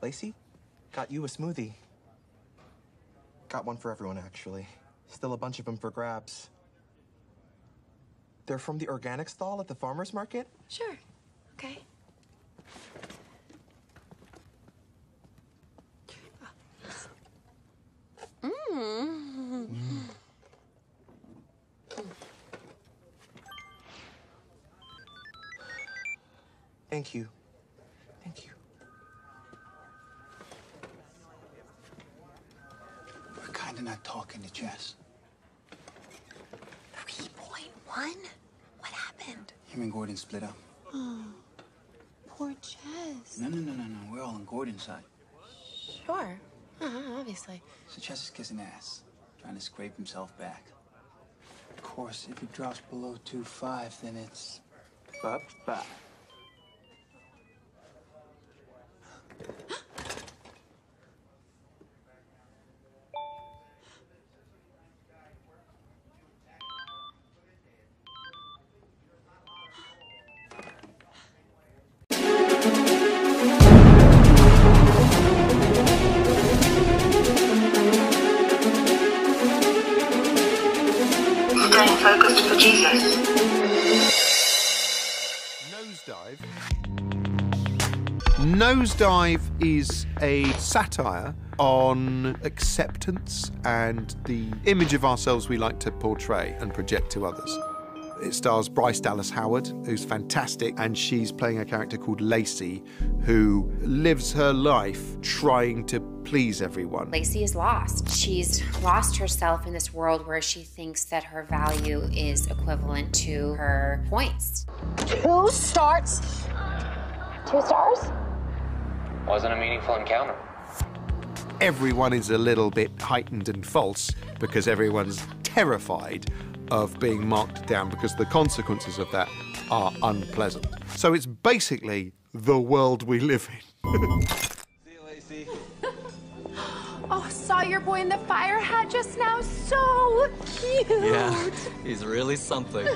Lacey, got you a smoothie. Got one for everyone, actually. Still a bunch of them for grabs. They're from the organic stall at the farmer's market? Sure. Okay. Thank you. Thank you. We're kinda not talking to Jess. 3.1? What happened? Him and Gordon split up. Oh, poor Jess. No. We're all on Gordon's side. Sure. Obviously. So Jess is kissing ass, trying to scrape himself back. Of course, if he drops below 2.5, then it's... Bye-bye. Staying focused for Jesus. Nosedive is a satire on acceptance and the image of ourselves we like to portray and project to others. It stars Bryce Dallas Howard, who's fantastic, and she's playing a character called Lacey, who lives her life trying to please everyone. Lacey is lost. She's lost herself in this world where she thinks that her value is equivalent to her points. 2 stars? 2 stars? Wasn't a meaningful encounter. Everyone is a little bit heightened and false because everyone's terrified of being marked down because the consequences of that are unpleasant. So it's basically the world we live in. See you, Lacey. Oh, saw your boy in the fire hat just now. So cute. Yeah, he's really something.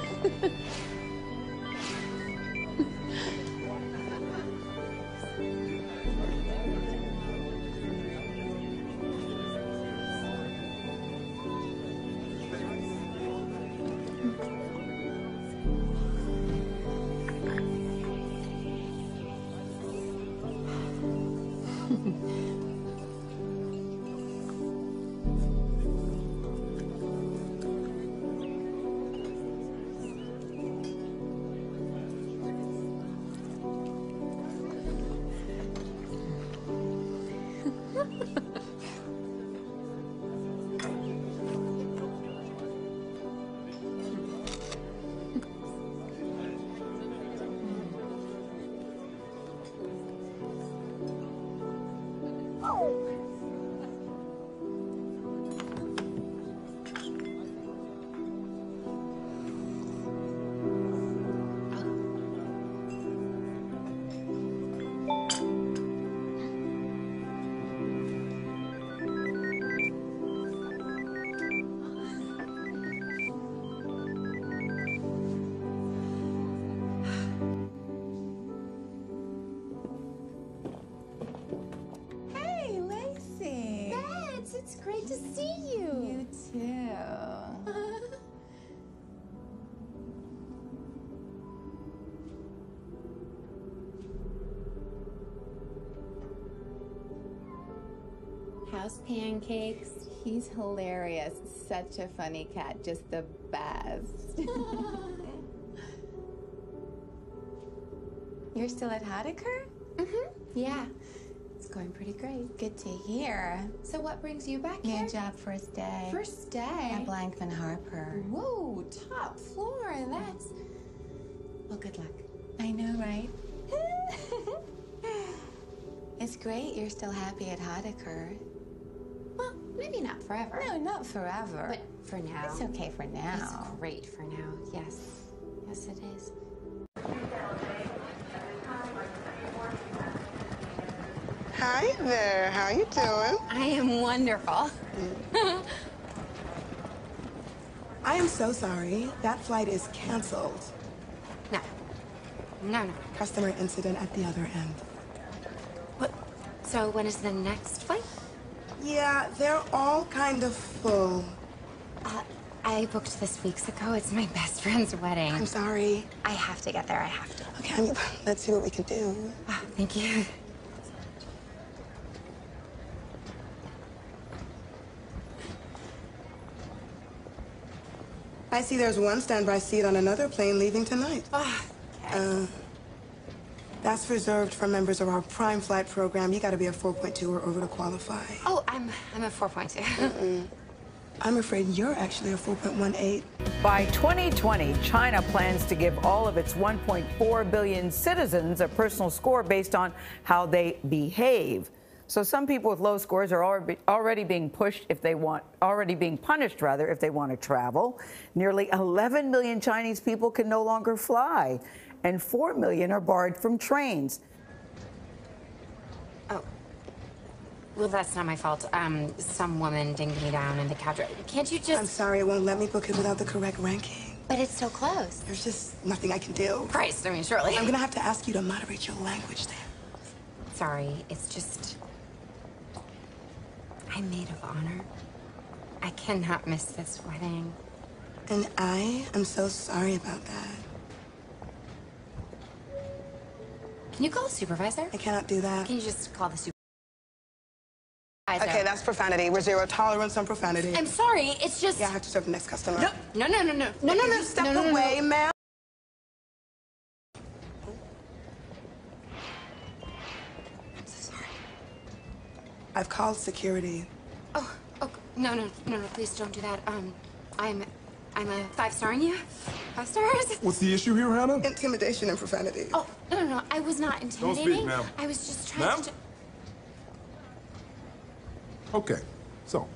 Hey, Lacey. Bets, it's great to see you. You too. House pancakes. He's hilarious. Such a funny cat. Just the best. You're still at Hadeker? Yeah. It's going pretty great. Good to hear. So what brings you back New here? job first day. First day. At Blankman Harper. Whoa, top floor. That's... Well, good luck. I know, right? It's great you're still happy at Hadeker. Well, maybe not forever. No, not forever. But for now. It's okay for now. It's great for now. Yes. Yes, it is. Hi there, how you doing? I am wonderful. I am so sorry. That flight is canceled. No. Customer incident at the other end. But So when is the next flight? Yeah, they're all kind of full. I booked this weeks ago. It's my best friend's wedding. I'm sorry. I have to get there. I have to. Okay, let's see what we can do. Oh, thank you. I see there's one standby seat on another plane leaving tonight. Oh, okay. That's reserved for members of our Prime Flight program. You gotta be a 4.2 or over to qualify. Oh, I'm a 4.2. I'm afraid you're actually a 4.18. By 2020, China plans to give all of its 1.4 billion citizens a personal score based on how they behave. So some people with low scores are already being punished if they want to travel. Nearly 11 million Chinese people can no longer fly, and 4 million are barred from trains. Oh. Well, that's not my fault. Some woman dinged me down in the cab. Can't you just... I'm sorry, it won't let me book it without the correct ranking. But it's so close. There's just nothing I can do. Christ, I mean, surely. I'm gonna have to ask you to moderate your language then. Sorry, it's just... I'm maid of honor. I cannot miss this wedding. And I am so sorry about that. Can you call the supervisor? I cannot do that. Can you just call the supervisor? Okay, that's profanity. We're zero tolerance on profanity. I'm sorry, it's just... Yeah, I have to serve the next customer. No. Step away, ma'am. I'm so sorry. I've called security. Oh, no, please don't do that. I'm a 5-starring you. 5 stars? What's the issue here, Hannah? Intimidation and profanity. Oh, no, I was not intimidating. Don't speak, ma'am. I was just trying to... Okay, so,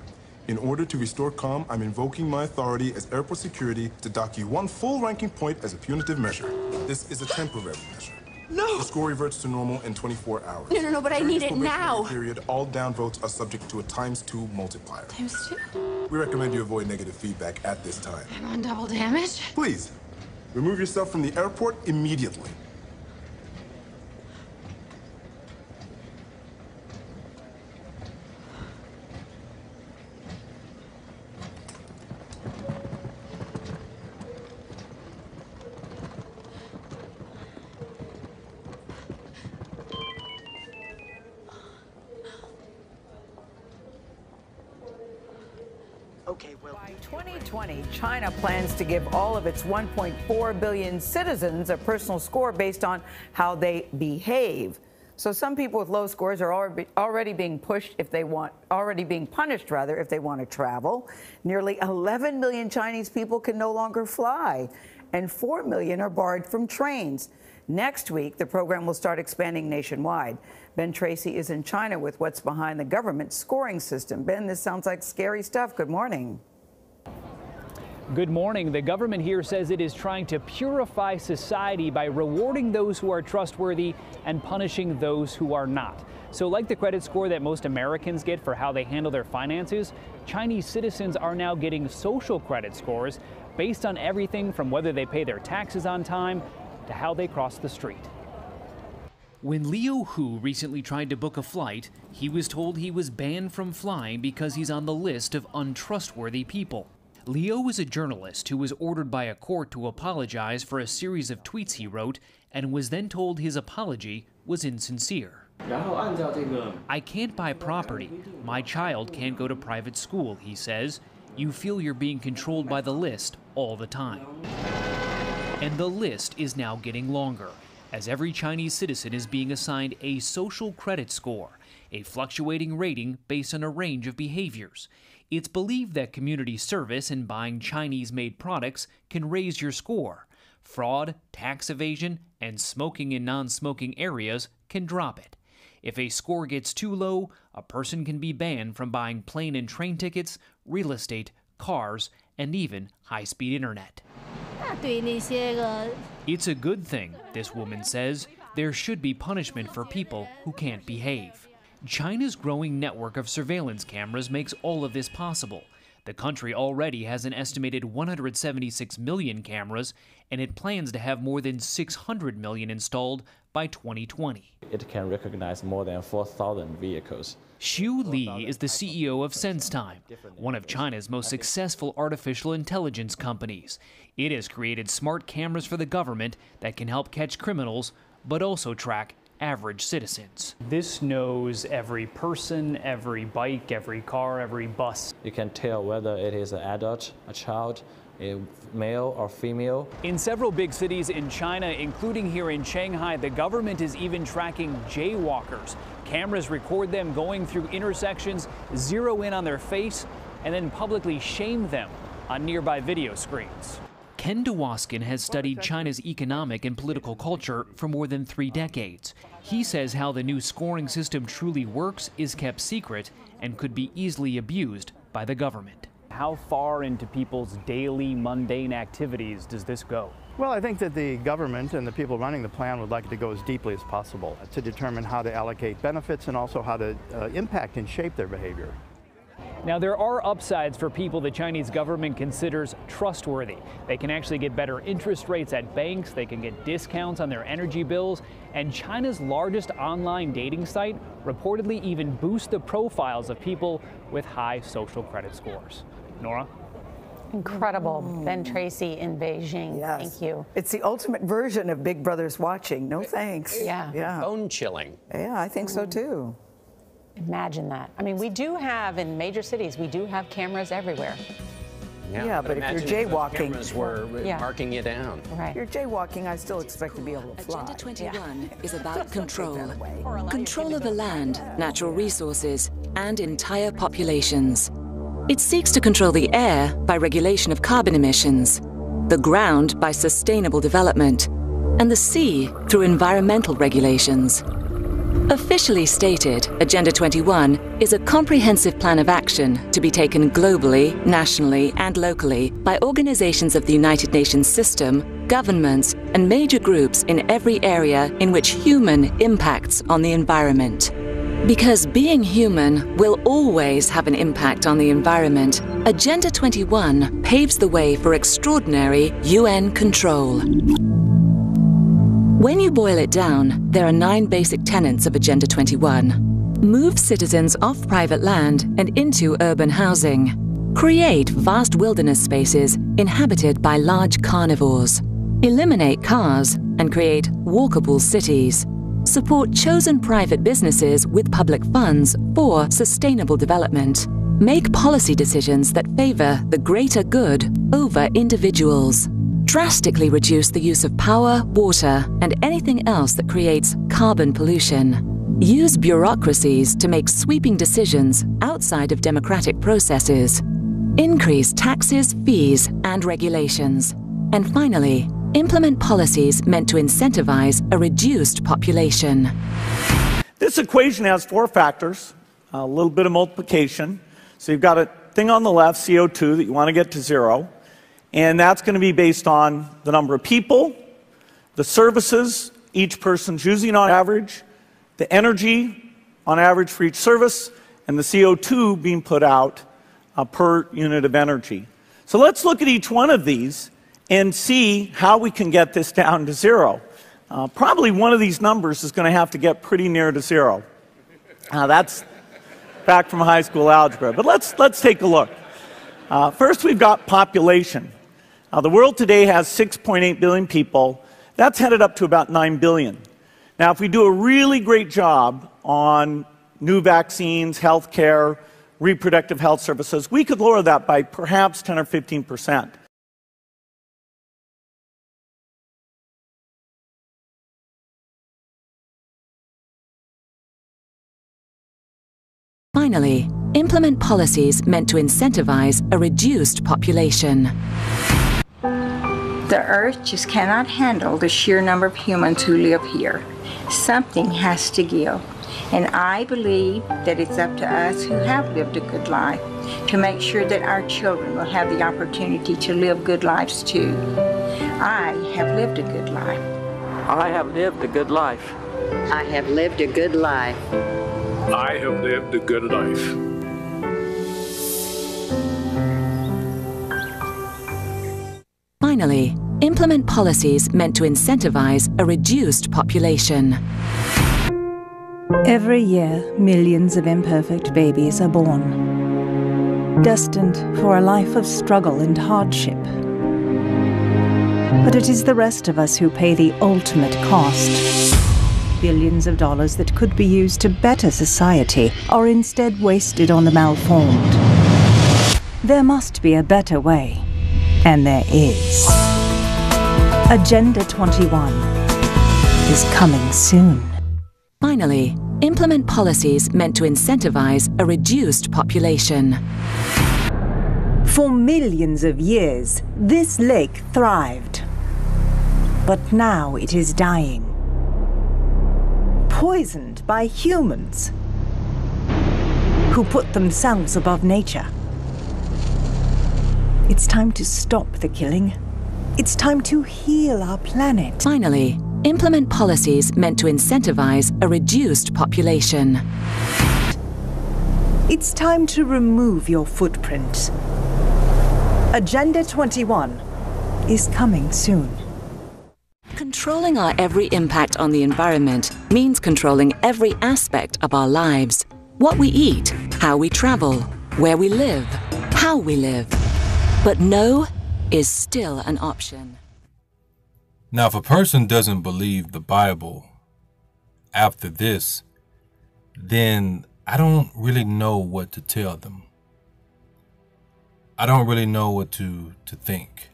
in order to restore calm, I'm invoking my authority as airport security to dock you 1 full ranking point as a punitive measure. This is a temporary measure. No! The score reverts to normal in 24 hours. No, but I need it now. Period, all down votes are subject to a ×2 multiplier. ×2? We recommend you avoid negative feedback at this time. I'm on double damage? Please, remove yourself from the airport immediately. By 2020, China plans to give all of its 1.4 billion citizens a personal score based on how they behave. So some people with low scores are already being punished if they want to travel. Nearly 11 million Chinese people can no longer fly, and 4 million are barred from trains. Next week, the program will start expanding nationwide. Ben Tracy is in China with what's behind the government scoring system. Ben, this sounds like scary stuff. Good morning. Good morning. The government here says it is trying to purify society by rewarding those who are trustworthy and punishing those who are not. So like the credit score that most Americans get for how they handle their finances, Chinese citizens are now getting social credit scores based on everything from whether they pay their taxes on time to how they cross the street. When Leo Hu recently tried to book a flight, he was told he was banned from flying because he's on the list of untrustworthy people. Leo is a journalist who was ordered by a court to apologize for a series of tweets he wrote and was then told his apology was insincere. I can't buy property. My child can't go to private school, he says. You feel you're being controlled by the list all the time. And the list is now getting longer, as every Chinese citizen is being assigned a social credit score, a fluctuating rating based on a range of behaviors. It's believed that community service and buying Chinese-made products can raise your score. Fraud, tax evasion, and smoking in non-smoking areas can drop it. If a score gets too low, a person can be banned from buying plane and train tickets, real estate, cars, and even high-speed internet. It's a good thing, this woman says. There should be punishment for people who can't behave. China's growing network of surveillance cameras makes all of this possible. The country already has an estimated 176 million cameras, and it plans to have more than 600 million installed by 2020. It can recognize more than 4,000 vehicles. Xu Li is the CEO of SenseTime, one of China's most successful artificial intelligence companies. It has created smart cameras for the government that can help catch criminals, but also track average citizens. This knows every person, every bike, every car, every bus. You can tell whether it is an adult, a child, a male or female. In several big cities in China, including here in Shanghai, the government is even tracking jaywalkers. Cameras record them going through intersections, zero in on their face, and then publicly shame them on nearby video screens. Ken DeWaskin has studied China's economic and political culture for more than 3 decades. He says how the new scoring system truly works is kept secret and could be easily abused by the government. How far into people's daily mundane activities does this go? Well, I think that the government and the people running the plan would like it to go as deeply as possible to determine how to allocate benefits and also how to impact and shape their behavior. Now, there are upsides for people the Chinese government considers trustworthy. They can actually get better interest rates at banks, they can get discounts on their energy bills, and China's largest online dating site reportedly even boosts the profiles of people with high social credit scores. Nora? Incredible. Ben Tracy in Beijing. Yes. Thank you. It's the ultimate version of Big Brother's watching. No thanks. Yeah. Bone chilling. Yeah, I think so too. Imagine that. I mean, we do have, in major cities, we do have cameras everywhere. Yeah, but if you're jaywalking, cameras were marking you down. Right. If you're jaywalking, I still expect to be able to fly. Agenda 21 is about control. Control of the land, natural resources, and entire populations. It seeks to control the air by regulation of carbon emissions, the ground by sustainable development, and the sea through environmental regulations. Officially stated, Agenda 21 is a comprehensive plan of action to be taken globally, nationally, and locally by organizations of the United Nations system, governments, and major groups in every area in which human impacts on the environment. Because being human will always have an impact on the environment, Agenda 21 paves the way for extraordinary UN control. When you boil it down, there are 9 basic tenets of Agenda 21. Move citizens off private land and into urban housing. Create vast wilderness spaces inhabited by large carnivores. Eliminate cars and create walkable cities. Support chosen private businesses with public funds for sustainable development. Make policy decisions that favor the greater good over individuals. Drastically reduce the use of power, water, and anything else that creates carbon pollution. Use bureaucracies to make sweeping decisions outside of democratic processes. Increase taxes, fees, and regulations. And finally, implement policies meant to incentivize a reduced population. This equation has 4 factors, a little bit of multiplication. So you've got a thing on the left, CO2, that you want to get to 0. And that's going to be based on the number of people, the services each person's using on average, the energy on average for each service, and the CO2 being put out per unit of energy. So let's look at each one of these and see how we can get this down to 0. Probably one of these numbers is going to have to get pretty near to 0. That's back from high school algebra, but let's take a look. First, we've got population. The world today has 6.8 billion people. That's headed up to about 9 billion. Now, if we do a really great job on new vaccines, health care, reproductive health services, we could lower that by perhaps 10 or 15%. Finally, implement policies meant to incentivize a reduced population. The Earth just cannot handle the sheer number of humans who live here. Something has to give. And I believe that it's up to us who have lived a good life to make sure that our children will have the opportunity to live good lives too. I have lived a good life. I have lived a good life. I have lived a good life. I have lived a good life. Finally, implement policies meant to incentivize a reduced population. Every year, millions of imperfect babies are born, destined for a life of struggle and hardship. But it is the rest of us who pay the ultimate cost. Billions of dollars that could be used to better society are instead wasted on the malformed. There must be a better way, and there is. Agenda 21 is coming soon. Finally, implement policies meant to incentivize a reduced population. For millions of years, this lake thrived. But now it is dying. Poisoned by humans who put themselves above nature. It's time to stop the killing. It's time to heal our planet. Finally, implement policies meant to incentivize a reduced population. It's time to remove your footprint. Agenda 21 is coming soon. Controlling our every impact on the environment means controlling every aspect of our lives. What we eat, how we travel, where we live, how we live. But no is still an option. Now, if a person doesn't believe the Bible after this, then I don't really know what to tell them. I don't really know what to think.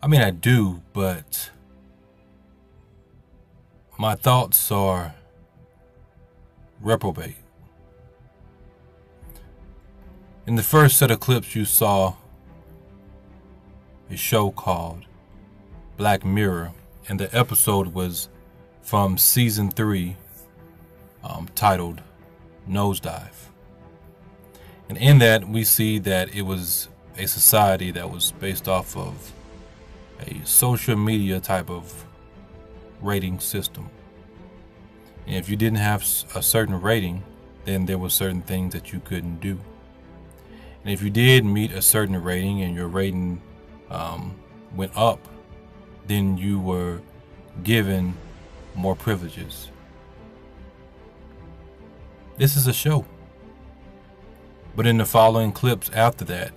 I mean, I do, but my thoughts are reprobate. In the first set of clips, you saw a show called Black Mirror, and the episode was from season 3, titled Nosedive. And in that, we see that it was a society that was based off of a social media type of rating system. And if you didn't have a certain rating, then there were certain things that you couldn't do. And if you did meet a certain rating and your rating went up, then you were given more privileges. This is a show. But in the following clips after that,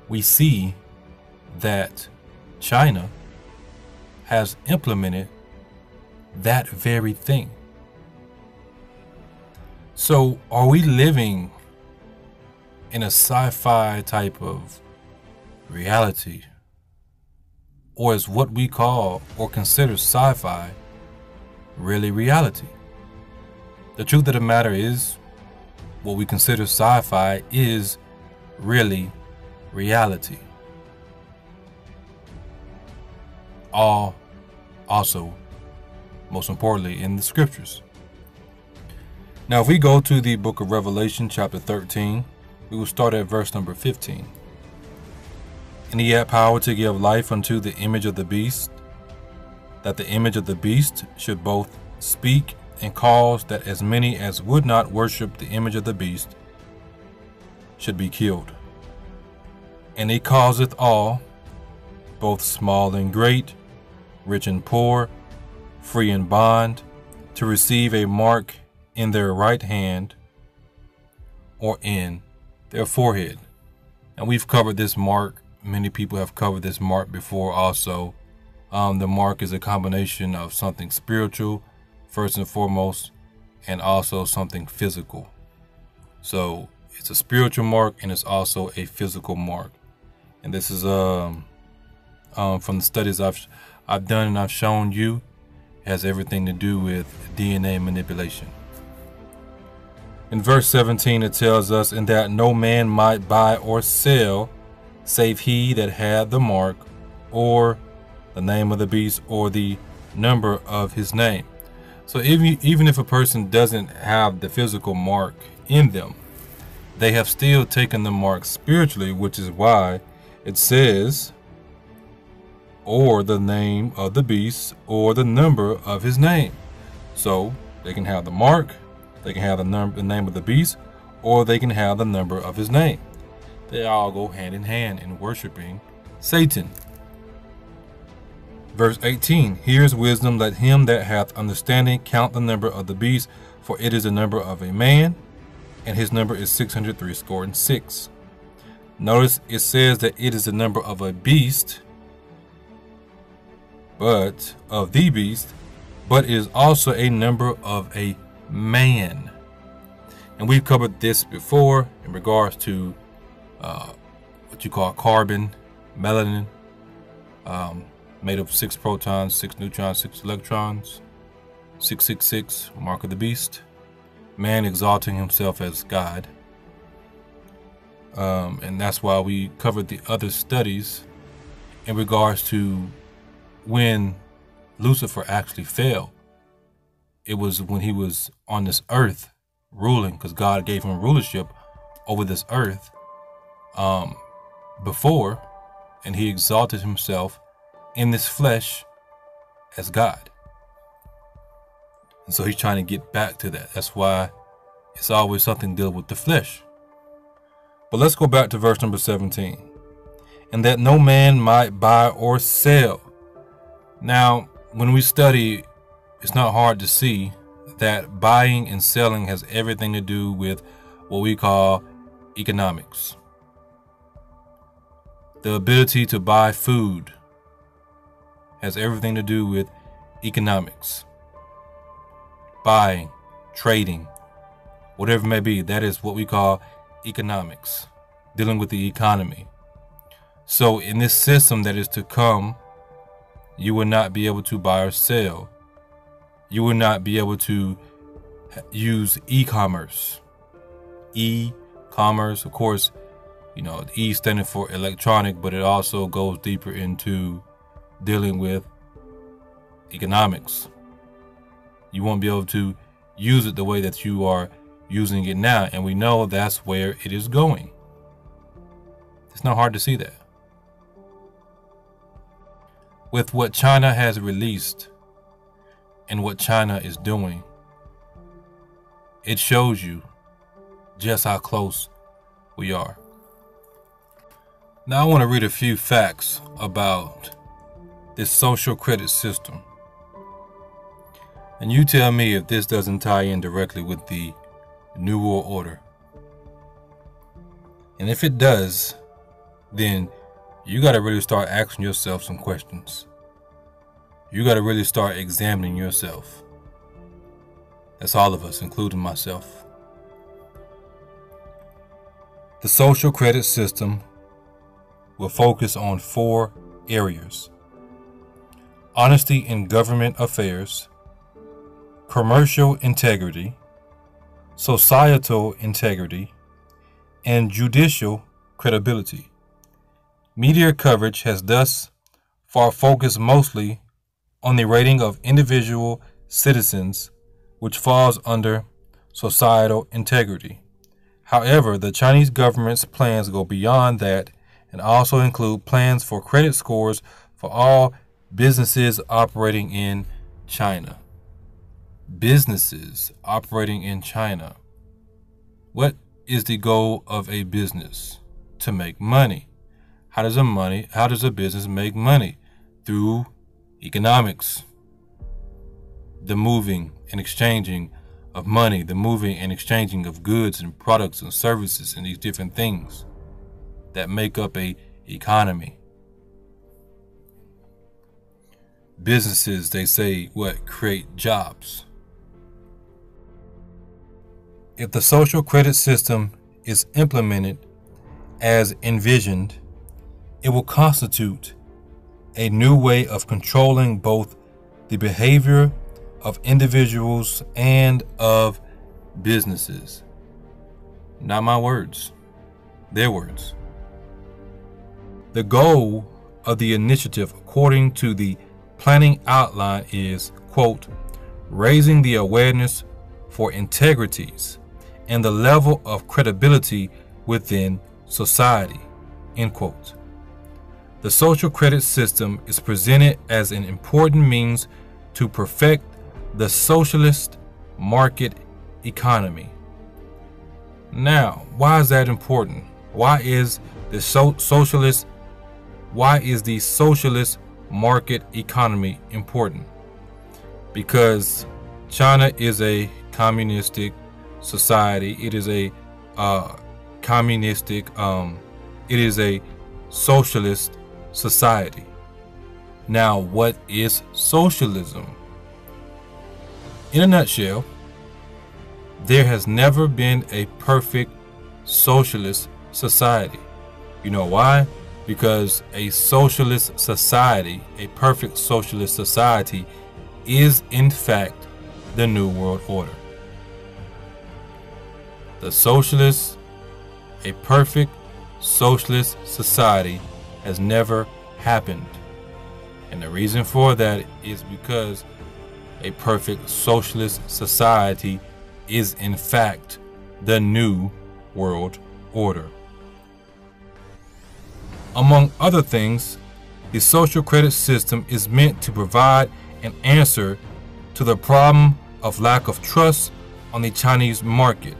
we see that China has implemented that very thing. So are we living in a sci-fi type of reality? Or is what we call or consider sci-fi really reality? The truth of the matter is, what we consider sci-fi is really reality. All also, most importantly, in the scriptures. Now, if we go to the book of Revelation, chapter 13, we will start at verse number 15. And he had power to give life unto the image of the beast, that the image of the beast should both speak and cause that as many as would not worship the image of the beast should be killed. And he causeth all, both small and great, rich and poor, free and bond, to receive a mark in their right hand or in their forehead. And we've covered this mark. Many people have covered this mark before also. The mark is a combination of something spiritual, first and foremost, and also something physical. So it's a spiritual mark and it's also a physical mark. And this is from the studies I've done and I've shown you, has everything to do with DNA manipulation. In verse 17, it tells us, "And that no man might buy or sell, save he that had the mark, or the name of the beast, or the number of his name." So even if a person doesn't have the physical mark in them, they have still taken the mark spiritually, which is why it says, or the name of the beast, or the number of his name. So they can have the mark, they can have the name of the beast, or they can have the number of his name. They all go hand in hand in worshiping Satan. Verse 18, here's wisdom, let him that hath understanding count the number of the beast, for it is the number of a man, and his number is 666. Notice it says that it is the number of a beast, but of the beast, but it is also a number of a man. And we've covered this before in regards to what you call carbon, melanin, made of 6 protons, 6 neutrons, 6 electrons, 666, mark of the beast, man exalting himself as God. And that's why we covered the other studies in regards to when Lucifer actually fell. It was when he was on this earth ruling, because God gave him rulership over this earth before, and he exalted himself in this flesh as God. And so he's trying to get back to that. That's why it's always something dealing with the flesh. But let's go back to verse number 17. And that no man might buy or sell. Now, when we study, it's not hard to see that buying and selling has everything to do with what we call economics. The ability to buy food has everything to do with economics. Buying, trading, whatever it may be, that is what we call economics, dealing with the economy. So in this system that is to come, you will not be able to buy or sell. You will not be able to use e-commerce. E-commerce, of course, you know, E standing for electronic, but it also goes deeper into dealing with economics. You won't be able to use it the way that you are using it now, and we know that's where it is going. It's not hard to see that. With what China has released and what China is doing, it shows you just how close we are. Now I want to read a few facts about this social credit system. And you tell me if this doesn't tie in directly with the New World Order. And if it does, then you got to really start asking yourself some questions. You got to really start examining yourself. That's all of us, including myself. The social credit system will focus on 4 areas: honesty in government affairs, commercial integrity, societal integrity, and judicial credibility. Media coverage has thus far focused mostly on the rating of individual citizens, which falls under societal integrity. However, the Chinese government's plans go beyond that and also include plans for credit scores for all businesses operating in China. Businesses operating in China. What is the goal of a business? To make money. How does a business make money? Through economics. The moving and exchanging of money, the moving and exchanging of goods and products and services and these different things that make up a economy. Businesses, they say, create jobs. If the social credit system is implemented as envisioned, it will constitute a new way of controlling both the behavior of individuals and of businesses. Not my words, their words. The goal of the initiative, according to the planning outline, is, quote, raising the awareness for integrities and the level of credibility within society, end quote. The social credit system is presented as an important means to perfect the socialist market economy. Now, why is that important? Why is the socialist why is the socialist market economy important? Because China is a communistic society. It is a it is a socialist society. Now, what is socialism? In a nutshell, there has never been a perfect socialist society. You know why? Because a socialist society, a perfect socialist society, is in fact the New World Order. The socialist, a perfect socialist society has never happened. And the reason for that is because a perfect socialist society is in fact the New World Order. Among other things, the social credit system is meant to provide an answer to the problem of lack of trust on the Chinese market.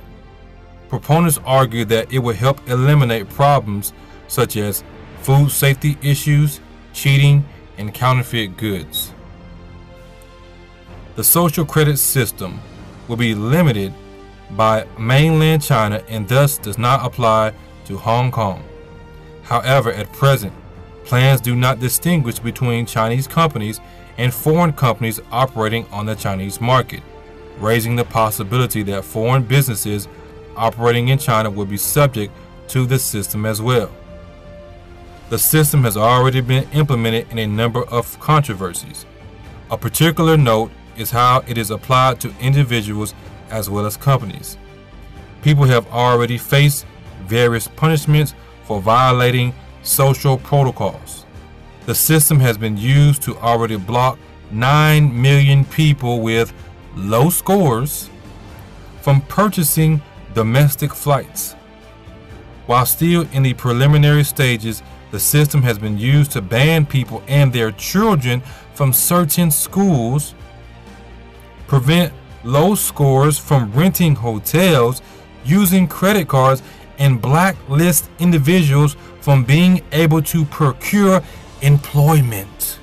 Proponents argue that it will help eliminate problems such as food safety issues, cheating, and counterfeit goods. The social credit system will be limited by mainland China and thus does not apply to Hong Kong. However, at present, plans do not distinguish between Chinese companies and foreign companies operating on the Chinese market, raising the possibility that foreign businesses operating in China will be subject to the system as well. The system has already been implemented in a number of controversies. A particular note is how it is applied to individuals as well as companies. People have already faced various punishments for violating social protocols. The system has been used to already block 9 million people with low scores from purchasing domestic flights. While still in the preliminary stages, the system has been used to ban people and their children from certain schools, prevent low scores from renting hotels, using credit cards, and blacklist individuals from being able to procure employment.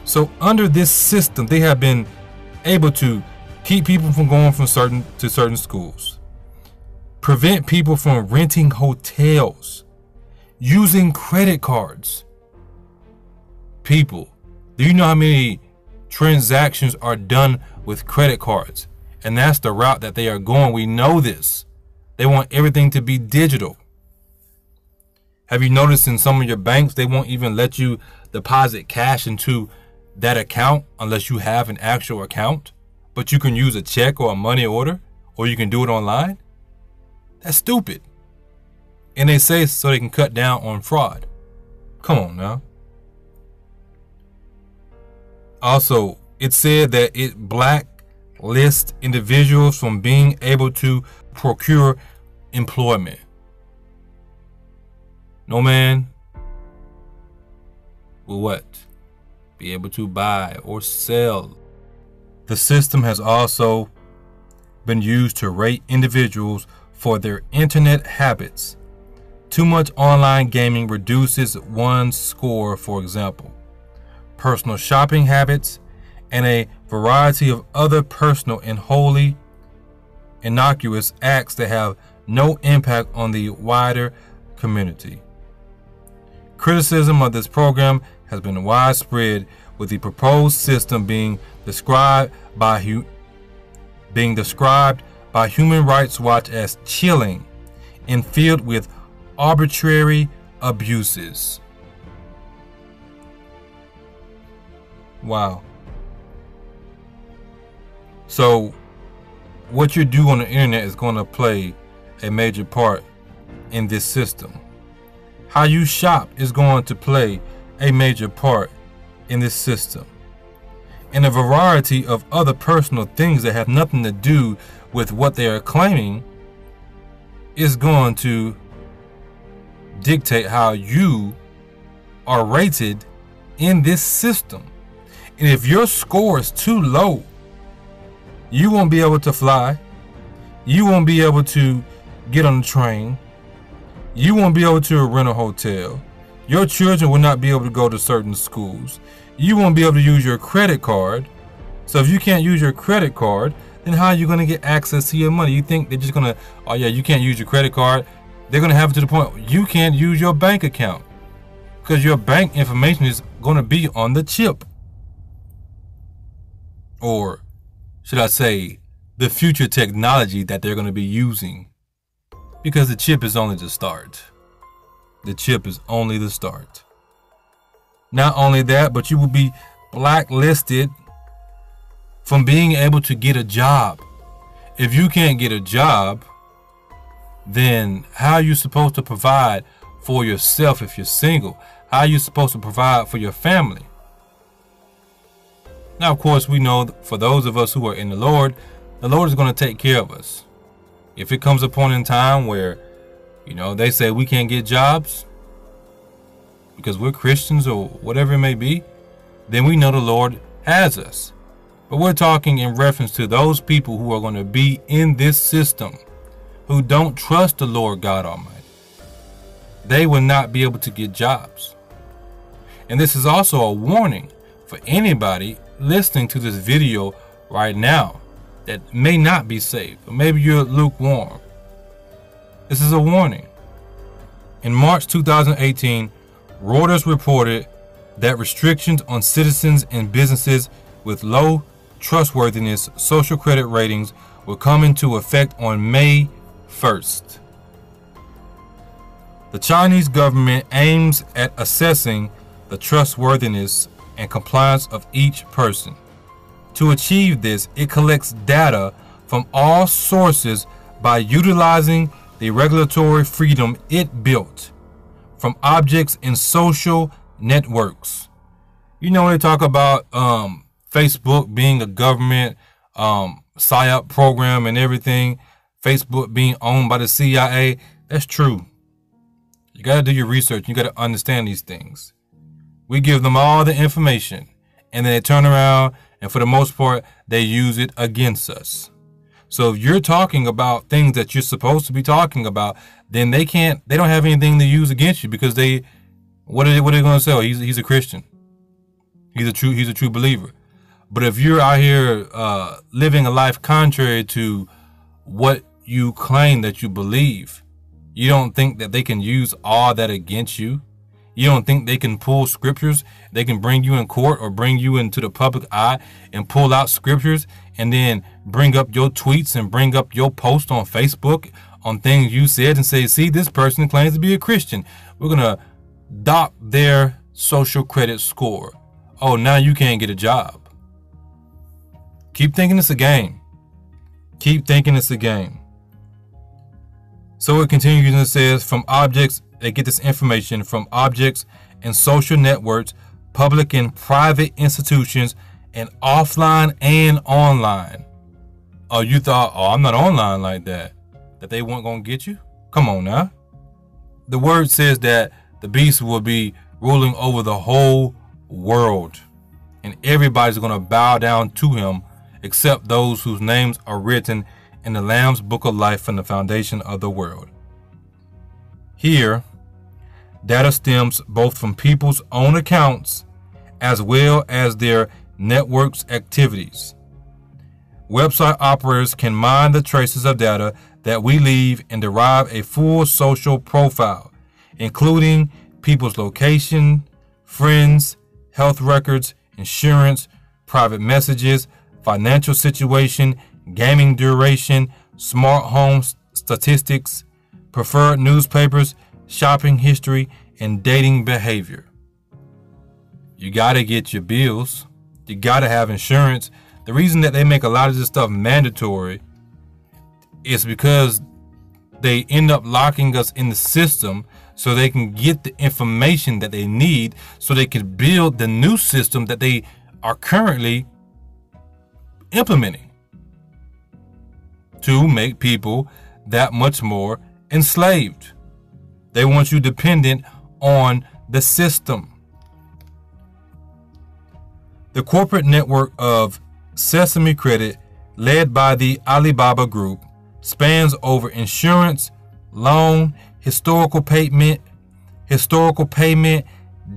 So under this system, they have been able to keep people from going from certain schools, prevent people from renting hotels, using credit cards. People, do you know how many transactions are done with credit cards? And that's the route that they are going. We know this. They want everything to be digital. Have you noticed in some of your banks, they won't even let you deposit cash into that account unless you have an actual account? But you can use a check or a money order, or you can do it online? That's stupid. And they say so they can cut down on fraud. Come on now. Also, it said that it blacklists individuals from being able to procure employment. No man will what? Be able to buy or sell. The system has also been used to rate individuals for their internet habits. Too much online gaming reduces one's score, for example. Personal shopping habits, and a variety of other personal and wholly innocuous acts that have no impact on the wider community. Criticism of this program has been widespread, with the proposed system being described by Human Rights Watch as chilling and filled with arbitrary abuses. Wow. So what you do on the internet is going to play a major part in this system. How you shop is going to play a major part in this system. And a variety of other personal things that have nothing to do with what they are claiming is going to dictate how you are rated in this system. And if your score is too low, you won't be able to fly. You won't be able to get on the train. You won't be able to rent a hotel. Your children will not be able to go to certain schools. You won't be able to use your credit card. So if you can't use your credit card, then how are you going to get access to your money? You think they're just going to, oh yeah, you can't use your credit card. They're going to have it to the point you can't use your bank account because your bank information is going to be on the chip. Or should I say the future technology that they're going to be using, because the chip is only the start. The chip is only the start. Not only that, but you will be blacklisted from being able to get a job. If you can't get a job, then how are you supposed to provide for yourself if you're single? How are you supposed to provide for your family? Now, of course, we know for those of us who are in the Lord is going to take care of us. If it comes a point in time where, they say we can't get jobs because we're Christians or whatever it may be, then we know the Lord has us. But we're talking in reference to those people who are going to be in this system who don't trust the Lord God Almighty. They will not be able to get jobs. And this is also a warning for anybody listening to this video right now that may not be saved, or maybe you're lukewarm. This is a warning. In March 2018, Reuters reported that restrictions on citizens and businesses with low trustworthiness social credit ratings will come into effect on May 1st. The Chinese government aims at assessing the trustworthiness and compliance of each person. To achieve this, it collects data from all sources by utilizing the regulatory freedom it built from objects in social networks. When they talk about Facebook being a government PSYOP program and everything, Facebook being owned by the CIA, that's true. You got to do your research. You got to understand these things. We give them all the information, and then they turn around, and for the most part, they use it against us. So if you're talking about things that you're supposed to be talking about, then they don't have anything to use against you, because what are they going to say? Oh, he's a Christian. He's a true believer. But if you're out here living a life contrary to what you claim that you believe, you don't think that they can use all that against you? You don't think they can pull scriptures? They can bring you in court or bring you into the public eye and pull out scriptures and then bring up your tweets and bring up your post on Facebook on things you said and say, see, this person claims to be a Christian. We're going to dock their social credit score. Oh, now you can't get a job. Keep thinking it's a game. Keep thinking it's a game. So it continues and says, from objects, they get this information from objects and social networks, public and private institutions, and offline and online. Oh, you thought, oh, I'm not online like that, that they weren't going to get you? Come on now. The word says that the beast will be ruling over the whole world, and everybody's going to bow down to him except those whose names are written in the Lamb's Book of Life from the foundation of the world. Here, data stems both from people's own accounts as well as their network's activities. Website operators can mine the traces of data that we leave and derive a full social profile, including people's location, friends, health records, insurance, private messages, financial situation, gaming duration, smart home statistics, preferred newspapers, shopping history, and dating behavior. You got to get your bills. You got to have insurance. The reason that they make a lot of this stuff mandatory is because they end up locking us in the system so they can get the information that they need so they can build the new system that they are currently implementing to make people that much more enslaved. They want you dependent on the system. The corporate network of Sesame Credit, led by the Alibaba Group, spans over insurance, loan, historical payment, historical payment,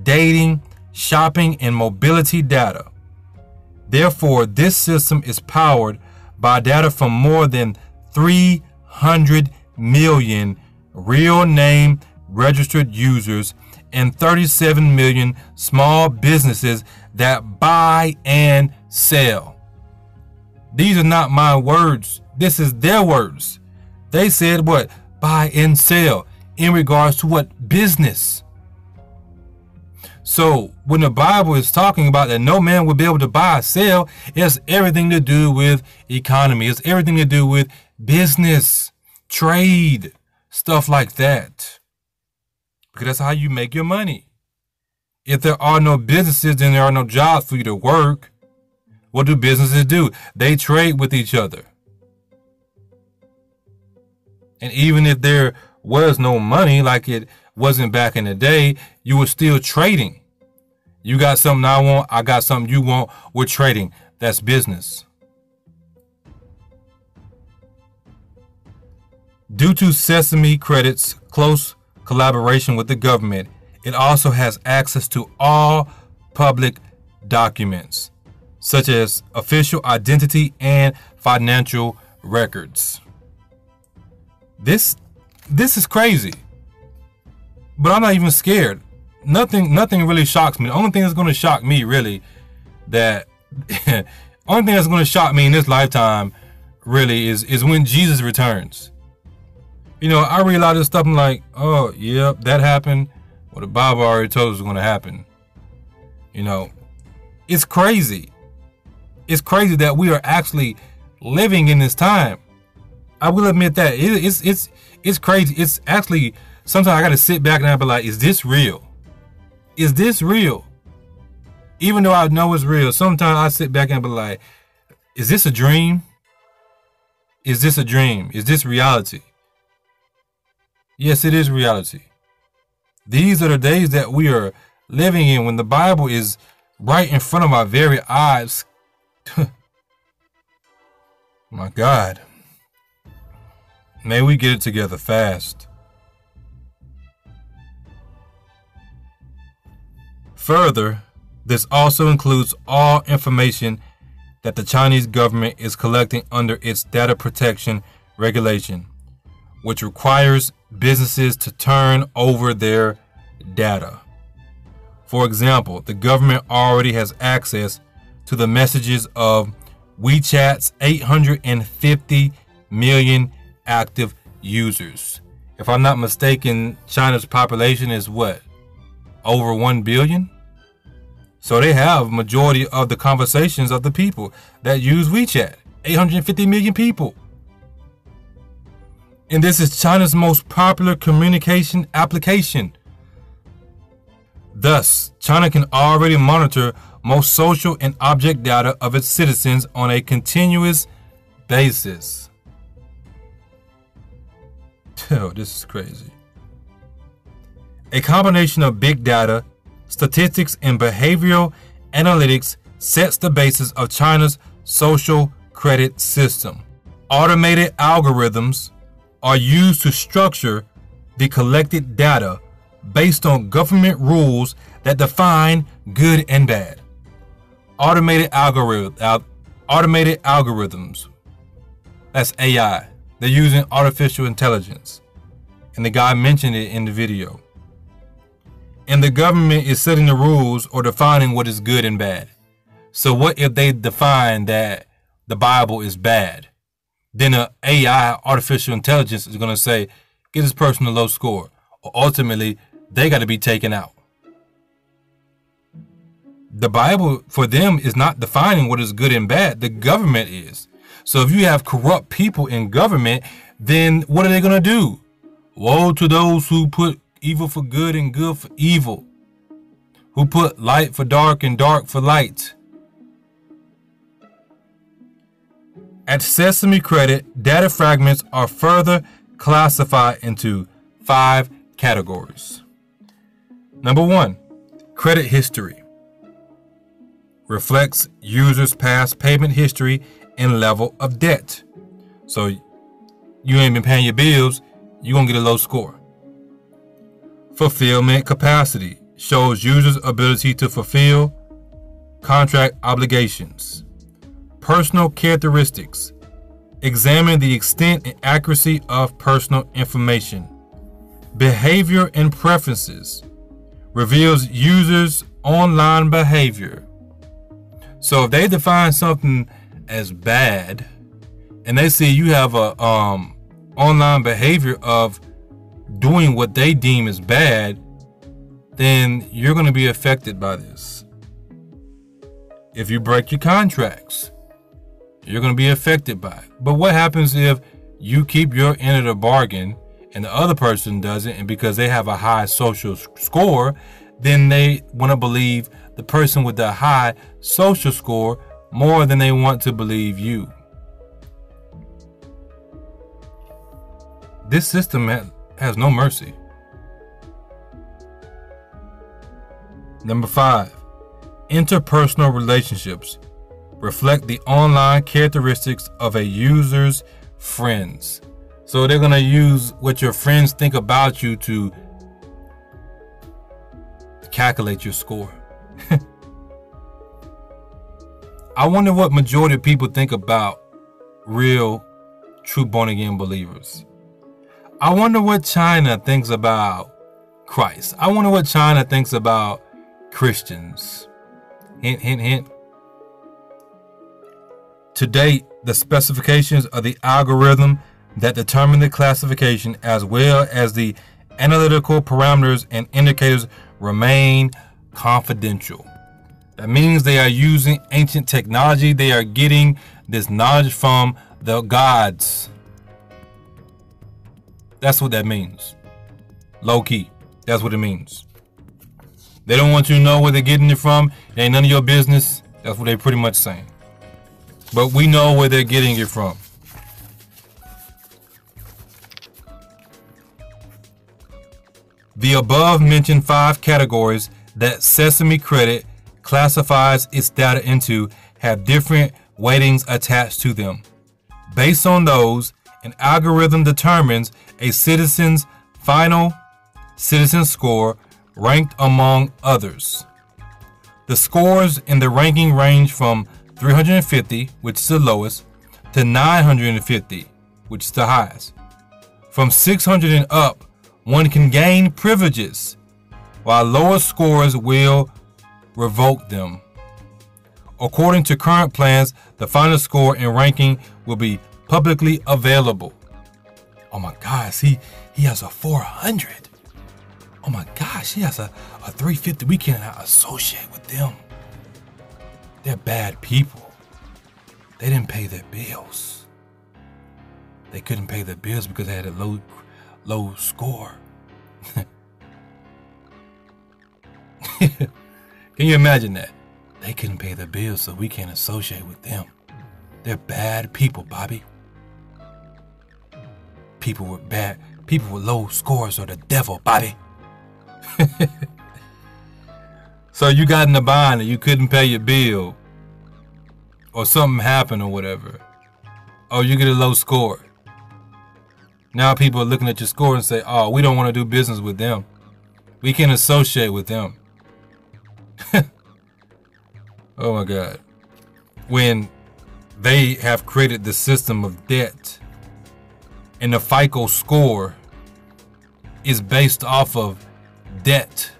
dating, shopping, and mobility data. Therefore, this system is powered by data from more than 300 million real name registered users and 37 million small businesses that buy and sell. These are not my words. This is their words. They said what? Buy and sell in regards to what? Business. So when the Bible is talking about that no man will be able to buy or sell, it's everything to do with economy. It's everything to do with business, trade, stuff like that. Because that's how you make your money. If there are no businesses, then there are no jobs for you to work. What do businesses do? They trade with each other. And even if there was no money, like it wasn't back in the day, you were still trading. You got something I want, I got something you want, we're trading. That's business. Due to Sesame Credit's close collaboration with the government, it also has access to all public documents, such as official identity and financial records. This is crazy. But I'm not even scared. Nothing really shocks me. The only thing that's going to shock me really only thing that's going to shock me in this lifetime really is when Jesus returns. You know, I read a lot of this stuff. I'm like, oh, yep, that happened. Well, the Bible already told us it was going to happen. You know, it's crazy. It's crazy that we are actually living in this time. I will admit that it's crazy. It's actually, sometimes I got to sit back and I be like, is this real? Is this real? Even though I know it's real, sometimes I sit back and be like, is this a dream? Is this a dream? Is this reality? Yes, it is reality. These are the days that we are living in when the Bible is right in front of our very eyes. My God. May we get it together fast. Further, this also includes all information that the Chinese government is collecting under its data protection regulation, which requires businesses to turn over their data. For example, the government already has access to the messages of WeChat's 850 million active users. If I'm not mistaken, China's population is what? Over 1 billion? So they have majority of the conversations of the people that use WeChat. 850 million people. And this is China's most popular communication application. Thus, China can already monitor most social and object data of its citizens on a continuous basis. Oh, this is crazy. A combination of big data, statistics, and behavioral analytics sets the basis of China's social credit system. Automated algorithms are used to structure the collected data based on government rules that define good and bad. Automated algorithms. That's AI. They're using artificial intelligence. And the guy mentioned it in the video. And the government is setting the rules or defining what is good and bad. So what if they define that the Bible is bad? Then an AI, artificial intelligence, is going to say, give this person a low score. Or ultimately, they got to be taken out. The Bible, for them, is not defining what is good and bad. The government is. So if you have corrupt people in government, then what are they going to do? Woe to those who put evil for good and good for evil, who put light for dark and dark for light. At Sesame Credit, data fragments are further classified into 5 categories. Number 1, credit history. Reflects users' past payment history and level of debt. So you ain't been paying your bills, you're going to get a low score. fulfillment capacity. Shows users' ability to fulfill contract obligations. Personal characteristics. Examine the extent and accuracy of personal information. Behavior and preferences. Reveals users' online behavior. So if they define something as bad and they see you have a online behavior of doing what they deem as bad, then you're going to be affected by this. If you break your contracts, you're going to be affected by it. But what happens if you keep your end of the bargain and the other person doesn't, and because they have a high social score, then they want to believe the person with the high social score more than they want to believe you. This system has no mercy. Number 5, interpersonal relationships reflect the online characteristics of a user's friends. So they're going to use what your friends think about you to calculate your score. I wonder what majority of people think about real, true born-again believers. I wonder what China thinks about Christ. I wonder what China thinks about Christians. Hint, hint, hint. To date, the specifications of the algorithm that determine the classification, as well as the analytical parameters and indicators, remain confidential. That means they are using ancient technology. They are getting this knowledge from the gods. That's what that means. Low key. That's what it means. They don't want you to know where they're getting it from. It ain't none of your business. That's what they're pretty much saying. But we know where they're getting it from. The above mentioned 5 categories that Sesame Credit classifies its data into have different weightings attached to them. Based on those, an algorithm determines a citizen's final citizen score ranked among others. The scores in the ranking range from 350, which is the lowest, to 950, which is the highest. From 600 and up, one can gain privileges, while lower scores will revoke them. According to current plans, the final score and ranking will be publicly available. Oh my gosh, he has a 400. Oh my gosh, he has a 350. We cannot associate with them. They're bad people. They didn't pay their bills. They couldn't pay their bills because they had a low score. Can you imagine that? They couldn't pay their bills, so we can't associate with them. They're bad people, Bobby. People with low scores are the devil, Bobby. So you got in a bind and you couldn't pay your bill, or something happened or whatever. Oh, you get a low score. Now people are looking at your score and say, oh, we don't want to do business with them. We can't associate with them. Oh my God. When they have created the system of debt and the FICO score is based off of debt.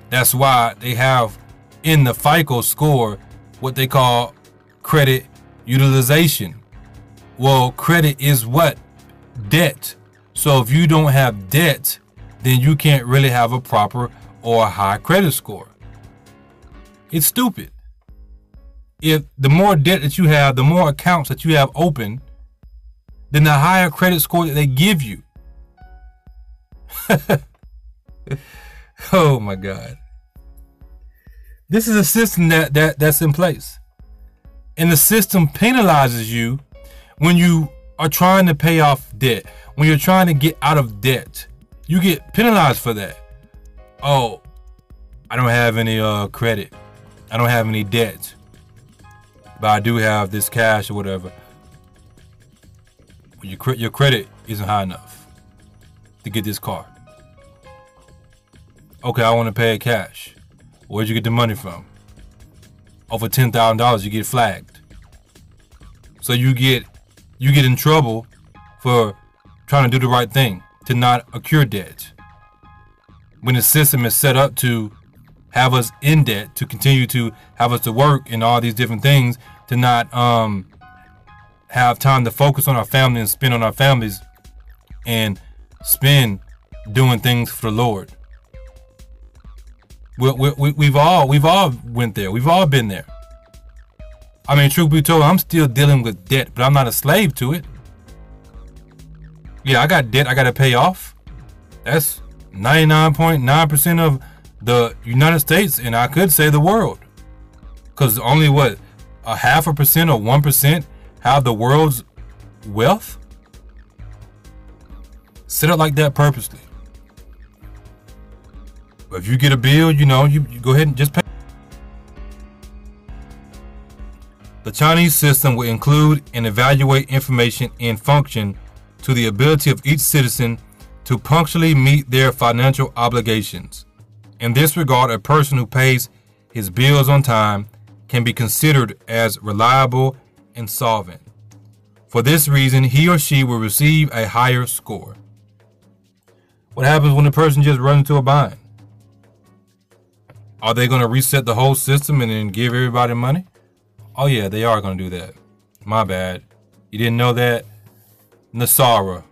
That's why they have in the FICO score what they call credit utilization. Well, credit is what? Debt. So if you don't have debt, then you can't really have a proper or a high credit score. It's stupid. If the more debt that you have, the more accounts that you have open, then the higher credit score that they give you. Oh my God. This is a system that's in place. And the system penalizes you when you are trying to pay off debt. When you're trying to get out of debt, you get penalized for that. Oh, I don't have any credit. I don't have any debt. But I do have this cash or whatever. Well, your credit isn't high enough to get this car. Okay, I want to pay it cash. Where'd you get the money from? Over $10,000, you get flagged. So you get in trouble for trying to do the right thing, to not accrue debt. When the system is set up to have us in debt, to continue to have us to work and all these different things, to not have time to focus on our family and spend on our families and spend doing things for the Lord. We've all went there. We've all been there. I mean, truth be told, I'm still dealing with debt, but I'm not a slave to it. Yeah, I got debt I got to pay off. That's 99.9% of the United States, and I could say the world. Because only what, 0.5% or 1% have the world's wealth? Set it like that purposely. But if you get a bill, you know, you go ahead and just pay. The Chinese system will include and evaluate information and function to the ability of each citizen to punctually meet their financial obligations. In this regard, a person who pays his bills on time can be considered as reliable and solvent. For this reason, he or she will receive a higher score. What happens when a person just runs into a bind? Are they going to reset the whole system and then give everybody money? Oh yeah, they are going to do that. My bad. You didn't know that? GESARA,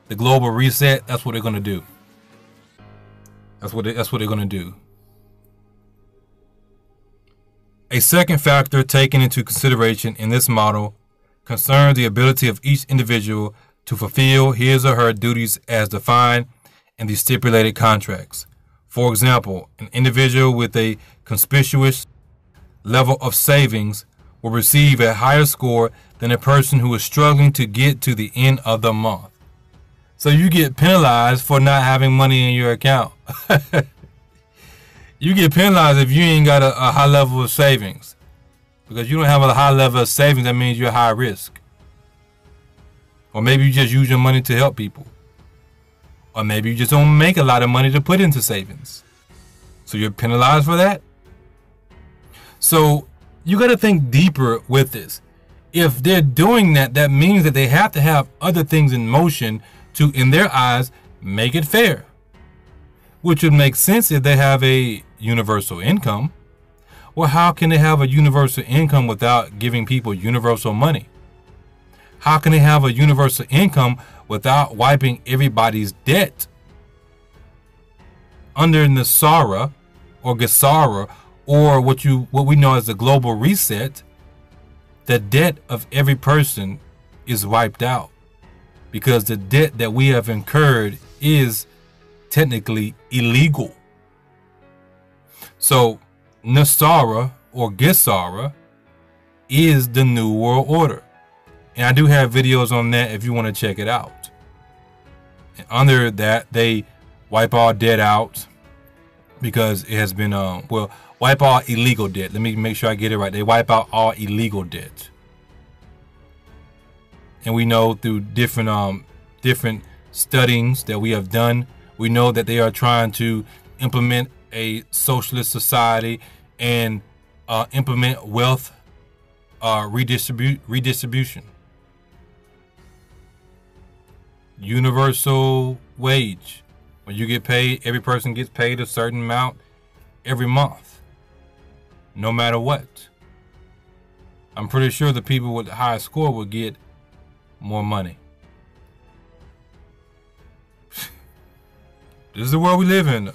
the global reset, that's what they're going to do. That's what they're going to do. A second factor taken into consideration in this model concerns the ability of each individual to fulfill his or her duties as defined in the stipulated contracts. For example, an individual with a conspicuous level of savings will receive a higher score than a person who is struggling to get to the end of the month. So you get penalized for not having money in your account. You get penalized if you ain't got a high level of savings. Because you don't have a high level of savings, that means you're high risk. Or maybe you just use your money to help people. Or maybe you just don't make a lot of money to put into savings. So you're penalized for that? So you got to think deeper with this. If they're doing that, that means that they have to have other things in motion to, in their eyes, make it fair. Which would make sense if they have a universal income. Well, how can they have a universal income without giving people universal money? How can they have a universal income without wiping everybody's debt? Under NESARA or GESARA, or what we know as the global reset, the debt of every person is wiped out, because the debt that we have incurred is technically illegal. So NESARA or GESARA is the New World Order. And I do have videos on that if you want to check it out. And under that, they wipe all debt out because it has been, wipe all illegal debt. Let me make sure I get it right. They wipe out all illegal debt. And we know through different studies that we have done, we know that they are trying to implement a socialist society and implement wealth redistribution. Universal wage. When you get paid, every person gets paid a certain amount every month, no matter what. I'm pretty sure the people with the highest score will get more money. This is the world we live in, though.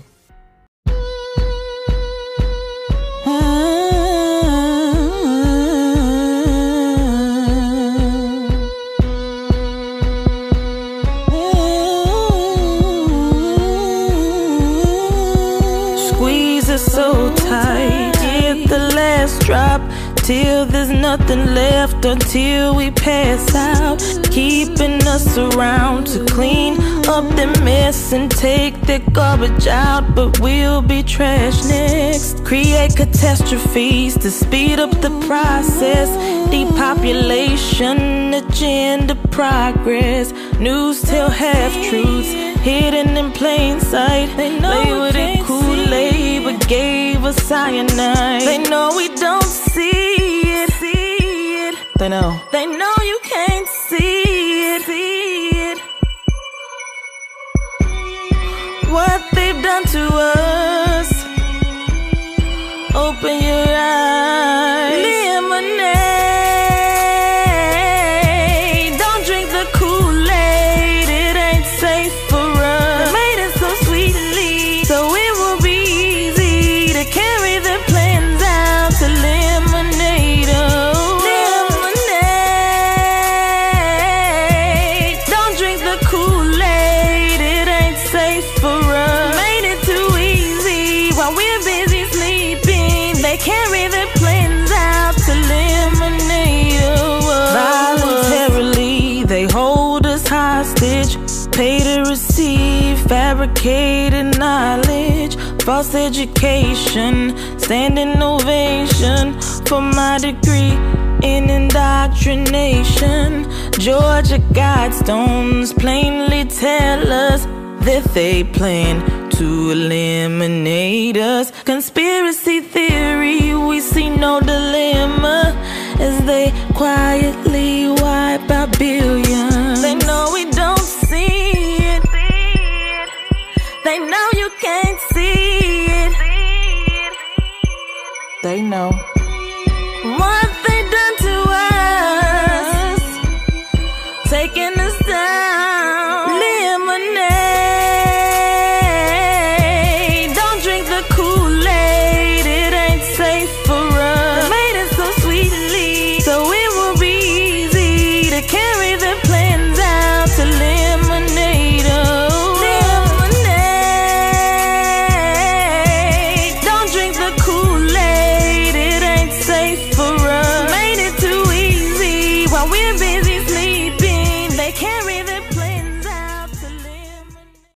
Squeeze it so tight, get the last drop till there's nothing left, until we pass out, keeping us around to clean up the mess and take the garbage out, but we'll be trash next. Create catastrophes to speed up the process, depopulation, agenda progress, news tell half-truths, hidden in plain sight. They know play with it Kool-Aid, but gave us cyanide. They know we don't see it. They know you can't see it. What they've done to us. Open your eyes. Lemonade. Don't drink the Kool-Aid. It ain't safe for us. They made it so sweetly, so it will be easy to carry their plans out to lemonade. Oh, lemonade. Don't drink the Kool-Aid. It ain't safe for us. Made it too easy while we're busy sleeping. They carry their plans out to lemonade. Voluntarily, they hold us hostage. Pay to receive fabricated knowledge. False education, standing ovation for my degree in indoctrination. Georgia Guidestones plainly tell us that they plan to eliminate us. Conspiracy theory, we see no dilemma as they quietly wipe out billions. They know we don't see it. They know you can't see it. They know what they done to us, taking us down. Lemonade. Don't drink the Kool-Aid. It ain't safe for us. They made it so sweetly, so it will be easy to carry their plans out to lemonade. Oh, lemonade. Don't drink the Kool-Aid. It ain't safe for us. Made it too easy while we're busy sleeping. They carry